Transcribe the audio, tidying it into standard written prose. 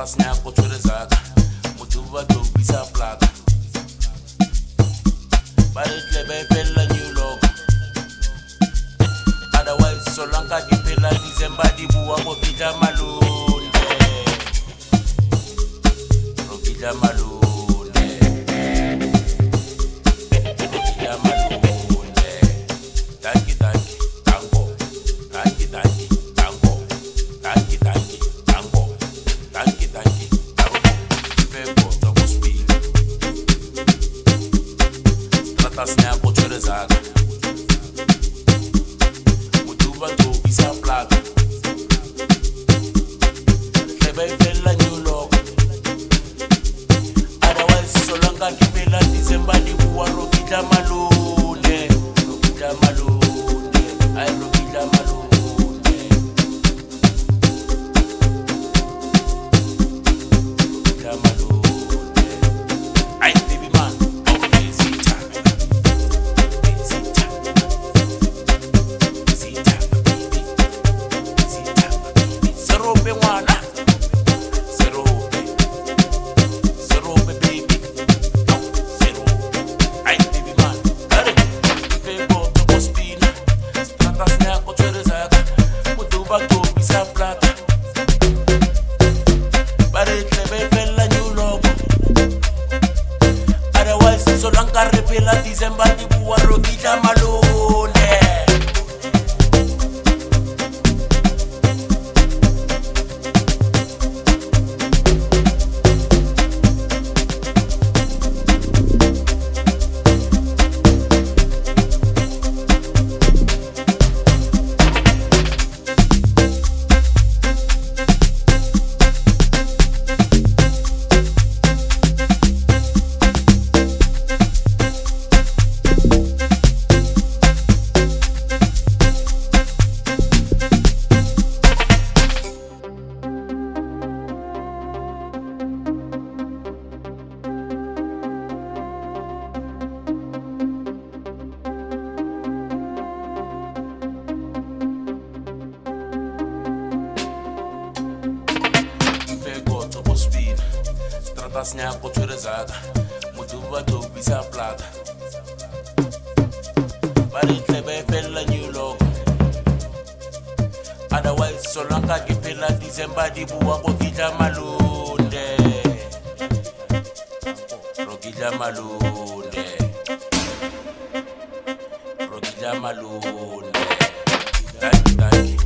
Tratas nya kochore zaka mutuva to bisa plata Bare klebe bella new logo Otherwise solanka dipela December dibuwa ko kita Malunde Rokita Malunde Rokita Malunde Tanki tanki tango Tanki tanki tango Tanki tanki tango Tanki tanki tango Pego tomo speed Tratas nya kochore zaka Mutuva to bisa plata Klebe bella new logo Otherwise solanka dipela December dibuwa Rokita Malunde Rokita Malunde Ay Rokita Malunde Rokita Malunde Ay baby man okay zita Zita Zita baby Zita baby Serope mwana Serope Serope baby No Serope Ay baby man Dale Pego tomo spina Tratas nya kochore zaka Mutuba to bisa plata Bare klebe bella new logo Otherwise solanka repela December dibuwa Rokita Malunde Pego tomo speed Tratas nya kochore zaka Mutuva to bisa plata Bare klebe bella new logo Otherwise solanka dipela December dibuwa Rokita Malunde Rokita Malunde Rokita Malunde Tanki tanki